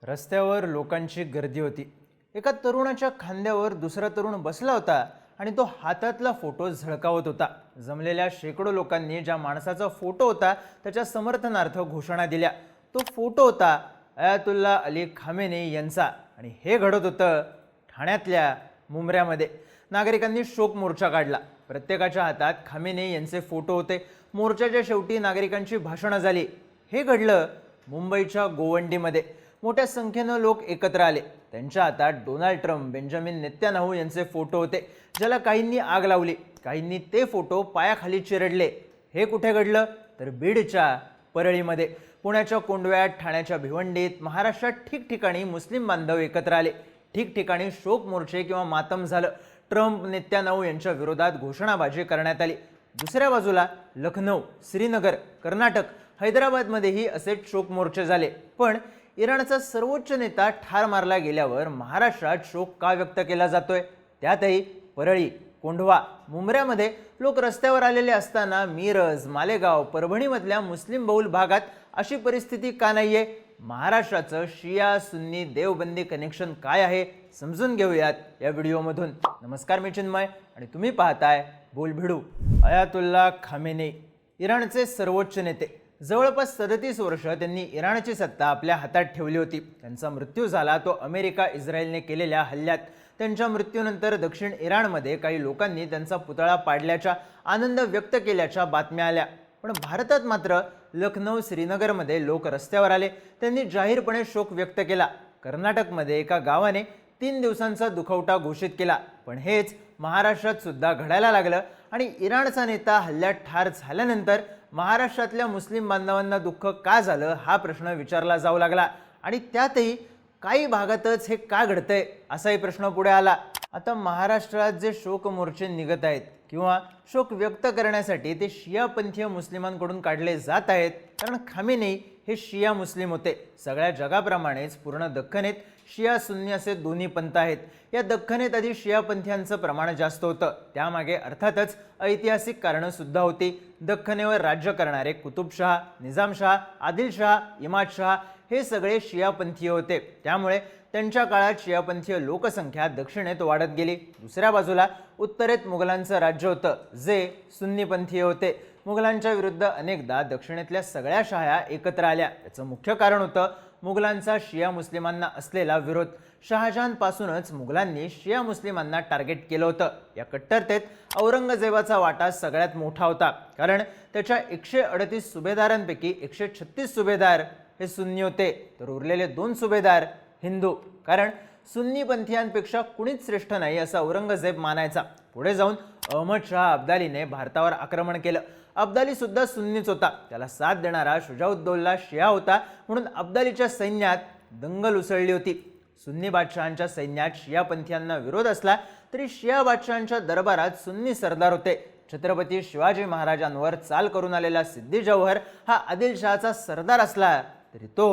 रस्त्यावर लोकांची गर्दी होती। एका तरुणाच्या खांद्यावर दुसरा तरुण बसला होता आणि तो हातातला फोटो झळकावत होता। जमलेल्या शेकडो लोकांनी ज्या माणसाचा फोटो होता त्याच्या समर्थनार्थ घोषणा दिल्या। तो फोटो होता अयातुल्ला अली खामेनी यांचा आणि हे घडत होतं ठाण्यातल्या मुंब्र्यामध्ये। नागरिकांनी शोक मोर्चा काढला। प्रत्येकाच्या हातात खामेनी यांचे फोटो होते। मोर्चाच्या शेवटी नागरिकांची भाषणं झाली। हे घडलं मुंबईच्या गोवंडीमध्ये। मोठ्या संख्येने लोक एकत्र आले। त्यांच्या हातात डोनाल्ड ट्रम्प, बेंजामिन नेत्यानाहू यांचे फोटो होते, ज्याला काहींनी आग लावली, काहींनी ते फोटो पायाखाली चिरडले। हे कुठे घडलं तर बीडच्या परळीमध्ये। पुण्याच्या कोंडव्यात, ठाण्याच्या भिवंडीत, महाराष्ट्रात ठिकठिकाणी मुस्लिम बांधव एकत्र आले। ठिकठिकाणी शोक मोर्चे किंवा मातम झालं। ट्रम्प, नेत्यानाहू यांच्या विरोधात घोषणाबाजी करण्यात आली। दुसऱ्या बाजूला लखनौ, श्रीनगर, कर्नाटक, हैदराबादमध्येही असेच शोक मोर्चे झाले। पण इराणचा सर्वोच्च नेता ठार मारला गेल्यावर महाराष्ट्रात शोक का व्यक्त केला जातोय? त्यातही परळी, कोंढवा, मुंब्र्यामध्ये लोक रस्त्यावर आलेले असताना मिरज, मालेगाव, परभणीमधल्या मुस्लिम बहुल भागात अशी परिस्थिती का नाहीये? महाराष्ट्राचं शिया सुन्नी देवबंदी कनेक्शन काय आहे समजून घेऊयात या व्हिडिओमधून। नमस्कार, मी चिन्मय आणि तुम्ही पाहताय बोलभिडू। अयातुल्ला खामेनी इराणचे सर्वोच्च नेते। जवळपास 37 वर्ष त्यांनी इराणची सत्ता आपल्या हातात ठेवली होती। त्यांचा मृत्यू झाला तो अमेरिका इस्रायलने केलेल्या हल्ल्यात। त्यांच्या मृत्यूनंतर दक्षिण इराणमध्ये काही लोकांनी त्यांचा पुतळा पाडल्याच्या, आनंद व्यक्त केल्याच्या बातम्या आल्या। पण भारतात मात्र लखनौ, श्रीनगरमध्ये लोक रस्त्यावर आले। त्यांनी जाहीरपणे शोक व्यक्त केला। कर्नाटकमध्ये एका गावाने 3 दिवसांचा दुखवटा घोषित केला। पण हेच महाराष्ट्रात सुद्धा घडायला लागलं आणि इराणचा नेता हल्ल्यात ठार झाल्यानंतर महाराष्ट्रातल्या मुस्लिम बांधवांना दुःख का झालं हा प्रश्न विचारला जाऊ लागला। आणि त्यातही काही भागातच हे का घडतंय असाही प्रश्न पुढे आला। आता महाराष्ट्रात जे शोक मोर्चे निघत आहेत किंवा शोक व्यक्त करण्यासाठी ते शियापंथीय मुस्लिमांकडून काढले जात आहेत, कारण खामेनी हे शिया मुस्लिम होते। सगळ्या जगाप्रमाणेच पूर्ण दख्खनेत शिया सुन्नी असे दोन्ही पंथ आहेत। या दख्खनेत आधी शियापंथीयांचं प्रमाण जास्त होतं। त्यामागे अर्थातच ऐतिहासिक कारणं सुद्धा होती। दख्खनेवर राज्य करणारे कुतुबशाह, निजामशाह, आदिलशाह, इमादशाह हे सगळे शियापंथीय होते। त्यामुळे त्यांच्या काळात शियापंथीय लोकसंख्या दक्षिणेत वाढत गेली। दुसऱ्या बाजूला उत्तरेत मुघलांचं राज्य होतं, जे सुन्नीपंथीय होते। मुघलांच्या विरुद्ध अनेकदा दक्षिणेतल्या सगळ्या शाह्या एकत्र आल्या। याचं मुख्य कारण होतं मुघलांचा शिया मुस्लिमांना असलेला विरोध। शहाजहानपासूनच मुघलांनी शिया मुस्लिमांना टार्गेट केलं होतं। या कट्टरतेत औरंगजेबाचा वाटा सगळ्यात मोठा होता, कारण त्याच्या 138 सुभेदारांपैकी 136 सुभेदार हे सुन्नी होते, तर उरलेले 2 सुभेदार हिंदू। कारण सुन्नीपंथीयांपेक्षा कुणीच श्रेष्ठ नाही असं औरंगजेब मानायचा। पुढे जाऊन अहमद शाह अब्दालीने भारतावर आक्रमण केलं। अब्दाली सुद्धा सुन्नीच होता। त्याला साथ देणारा शुजाउद्दौला शिया होता, म्हणून अब्दालीच्या सैन्यात दंगल उसळली होती। सुन्नी बादशहांच्या सैन्यात शियापंथीयांना विरोध असला तरी शिया बादशहांच्या दरबारात सुन्नी सरदार होते। छत्रपती शिवाजी महाराजांवर चाल करून आलेला सिद्दी जौहर हा आदिलशहाचा सरदार असला तरी तो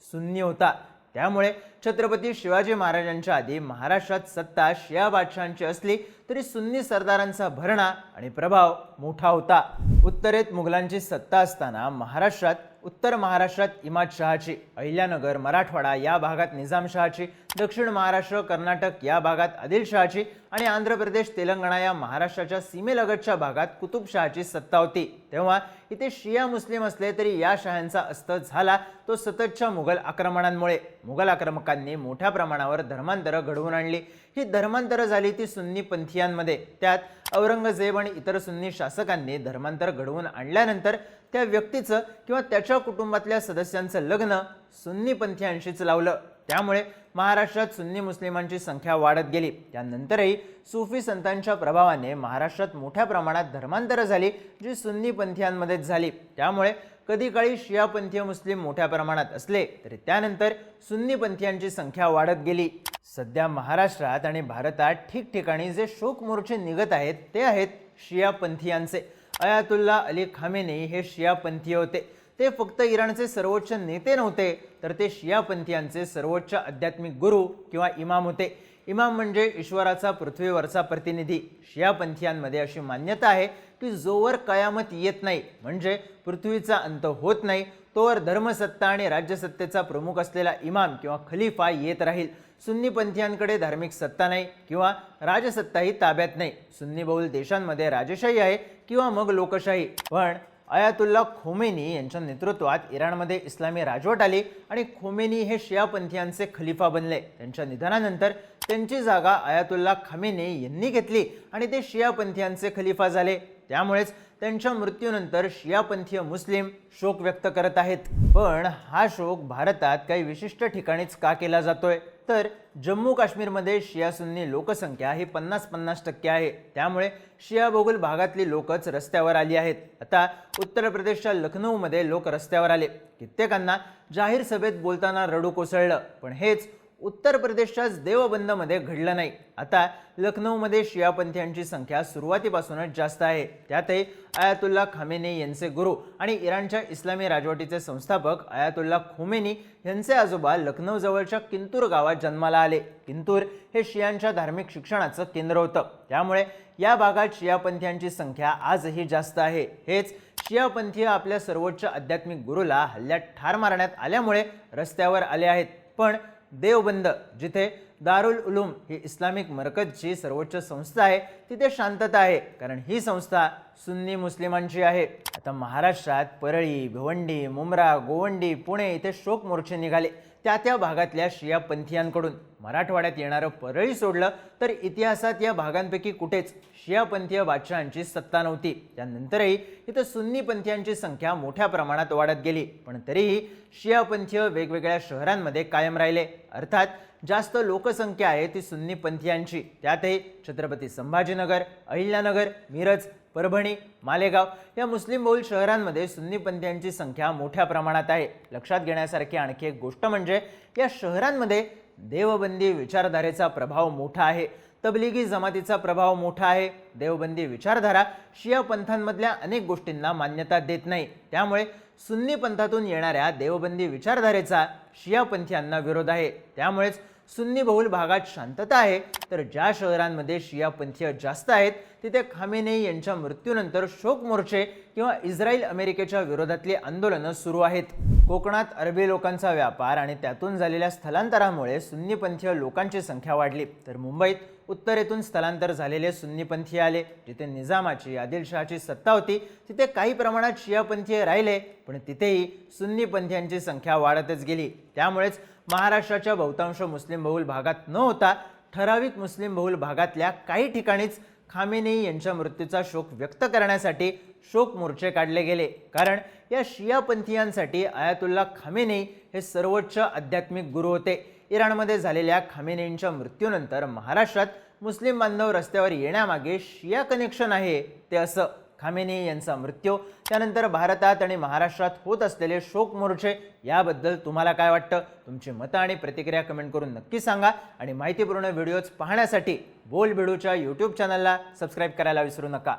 सुन्नी होता। त्यामुळे छत्रपती शिवाजी महाराजांच्या आधी महाराष्ट्रात सत्ता शिया बादशहांची असली तरी सुन्नी सरदारांचा भरणा आणि प्रभाव मोठा होता। उत्तरेत मुघलांची सत्ता असताना महाराष्ट्रात, उत्तर महाराष्ट्रात इमादशहाची, अहिल्यानगर, मराठवाडा या भागात निजामशहाची, दक्षिण महाराष्ट्र, कर्नाटक या भागात आदिलशहाची आणि आंध्र प्रदेश, तेलंगणा या महाराष्ट्राच्या सीमेलगतच्या भागात कुतुबशहाची सत्ता होती। तेव्हा इथे शिया मुस्लिम असले तरी या शहांचा अस्त झाला तो सततच्या मुघल आक्रमणांमुळे। मुघल आक्रमकांनी मोठ्या प्रमाणावर धर्मांतरं घडवून आणली। ही धर्मांतरं झाली ती सुन्नी पंथीयांमध्ये। त्यात औरंगजेब आणि इतर सुन्नी शासकांनी धर्मांतर घडवून आणल्यानंतर त्या व्यक्तीचं किंवा त्याच्या कुटुंबातल्या सदस्यांचं लग्न सुन्नी पंथीयांशीच लावलं। त्यामुळे महाराष्ट्रात सुन्नी मुस्लिमांची संख्या वाढत गेली। त्यानंतरही सुफी संतांच्या प्रभावाने महाराष्ट्रात मोठ्या प्रमाणात धर्मांतरं झाली, जी सुन्नी पंथीयांमध्येच झाली। त्यामुळे कधी काळी शियापंथीय मुस्लिम मोठ्या प्रमाणात असले तरी त्यानंतर सुन्नी पंथीयांची संख्या वाढत गेली। सध्या महाराष्ट्रात आणि भारतात ठिकठिकाणी जे शोक मोर्चे निघत आहेत ते आहेत शियापंथीयांचे। अयातुल्ला अली खामेनी हे शियापंथीय होते। ते फक्त इराणचे सर्वोच्च नेते नव्हते, तर ते शियापंथीयांचे सर्वोच्च आध्यात्मिक गुरु किंवा इमाम होते। इमाम म्हणजे ईश्वराचा पृथ्वीवरचा प्रतिनिधी. शियापंथीयांमध्ये अशी मान्यता आहे की जोवर कयामत येत नाही, म्हणजे पृथ्वीचा अंत होत नाही, तोवर धर्मसत्ता आणि राज्यसत्तेचा प्रमुख असलेला इमाम किंवा खलिफा येत राहील. सुन्नी पंथीयांकडे धार्मिक सत्ता नाही किंवा राजसत्ताही ताब्यात नाही. सुन्नी बहुल देशांमध्ये राजेशाही आहे किंवा मग लोकशाही. पण अयातुल्ला खोमेनी यांच्या नेतृत्वात इराणमध्ये इस्लामी राजवट आली आणि खोमेनी हे शियापंथीयांचे खलिफा बनले. त्यांच्या निधनानंतर त्यांची जागा अयातुल्ला खामेनी यांनी घेतली आणि ते शियापंथीयांचे खलिफा झाले. त्यामुळेच त्यांच्या मृत्यूनंतर शियापंथीय मुस्लिम शोक व्यक्त करत आहेत. पण हा शोक भारतात काही विशिष्ट ठिकाणीच का केला जातोय? तर जम्मू काश्मीरमध्ये शिया सुन्नी लोकसंख्या ही 50-50% आहे. त्यामुळे शिया बहुल भागातली लोकच रस्त्यावर आली आहेत. आता उत्तर प्रदेशच्या लखनौमध्ये लोक रस्त्यावर आले. कित्येकांना जाहीर सभेत बोलताना रडू कोसळलं. पण हेच उत्तर प्रदेशच्याच देवबंदमध्ये घडलं नाही. आता लखनौमध्ये शियापंथीयांची संख्या सुरुवातीपासूनच जास्त आहे. त्यातही अयातुल्ला खामेनी यांचे गुरु आणि इराणच्या इस्लामी राजवटीचे संस्थापक अयातुल्ला खोमेनी यांचे आजोबा लखनौ जवळच्या किंतूर गावात जन्माला आले. किंतूर हे शियांच्या धार्मिक शिक्षणाचं केंद्र होतं. त्यामुळे या भागात शियापंथीयांची संख्या आजही जास्त आहे. हेच शियापंथीय आपल्या सर्वोच्च आध्यात्मिक गुरुला हल्ल्यात ठार मारण्यात आल्यामुळे रस्त्यावर आले आहेत. पण देवबंद, जिथे दारुल उलूम ही इस्लामिक मरकजची सर्वोच्च संस्था आहे, तिथे शांतता आहे, कारण ही संस्था सुन्नी मुस्लिमांची आहे. आता महाराष्ट्रात परळी, भिवंडी, मुंब्रा, गोवंडी, पुणे इथे शोक मोर्चे निघाले त्या भागातल्या शियापंथीयांकडून. मराठवाड्यात येणारं परळी सोडलं तर इतिहासात या भागांपैकी कुठेच शियापंथीय बादशहांची सत्ता नव्हती. त्यानंतरही इथं सुन्नी पंथीयांची संख्या मोठ्या प्रमाणात वाढत गेली. पण तरीही शियापंथीय वेगवेगळ्या शहरांमध्ये कायम राहिले. अर्थात जास्त लोकसंख्या आहे ती सुन्नी पंथीयांची. त्यातही छत्रपती संभाजीनगर, अहिल्यानगर, मिरज, परभणी, मालेगाव या मुस्लिम बहुल शहरांमध्ये सुन्नी पंथीयांची संख्या मोठ्या प्रमाणात आहे. लक्षात घेण्यासारखी आणखी एक गोष्ट म्हणजे या शहरांमध्ये देवबंदी विचारधारेचा प्रभाव मोठा आहे. तबलिगी जमातीचा प्रभाव मोठा आहे. देवबंदी विचारधारा शिया पंथांमधल्या अनेक गोष्टींना मान्यता देत नाही. त्यामुळे सुन्नी पंथातून येणाऱ्या देवबंदी विचारधारेचा शिया पंथीयांना विरोध आहे. त्यामुळेच सुन्नी बहुल भागात शांतता आहे. तर ज्या शहरांमध्ये शिया पंथीय जास्त आहेत तिथे खामेनी यांच्या मृत्यूनंतर शोक मोर्चे किंवा इस्रायल अमेरिकेच्या विरोधातली आंदोलनं सुरू आहेत. कोकणात अरबी लोकांचा व्यापार आणि त्यातून झालेल्या स्थलांतरामुळे सुन्नी पंथीय लोकांची संख्या वाढली. तर मुंबईत उत्तरेतून स्थलांतर झालेले सुन्नी पंथीय आले. जिथे निजामाची, आदिलशहाची सत्ता होती तिथे काही प्रमाणात शिया पंथीय राहिले, पण तिथेही सुन्नी पंथीयांची संख्या वाढतच गेली. त्यामुळेच महाराष्ट्राच्या बहुतांश मुस्लिम बहुल भागात न होता ठराविक मुस्लिम बहुल भागातल्या काही ठिकाणीच खामेनी यांच्या मृत्यूचा शोक व्यक्त करण्यासाठी शोक मोर्चे काढले गेले. कारण या शिया पंथीयांसाठी अयातुल्ला खामेनी हे सर्वोच्च आध्यात्मिक गुरु होते. इराणमध्ये झालेल्या खामेनींच्या मृत्यूनंतर महाराष्ट्रात मुस्लिम बांधव रस्त्यावर येण्यामागे शिया कनेक्शन आहे ते असं. खामेनी यांचा मृत्यू, त्यानंतर भारतात आणि महाराष्ट्रात होत असलेले शोक मोर्चे याबद्दल तुम्हाला काय वाटतं? तुमची मतं आणि प्रतिक्रिया कमेंट करून नक्की सांगा. आणि माहितीपूर्ण व्हिडिओज पाहण्यासाठी बोल भिडूच्या यूट्यूब चॅनलला सबस्क्राईब करायला विसरू नका.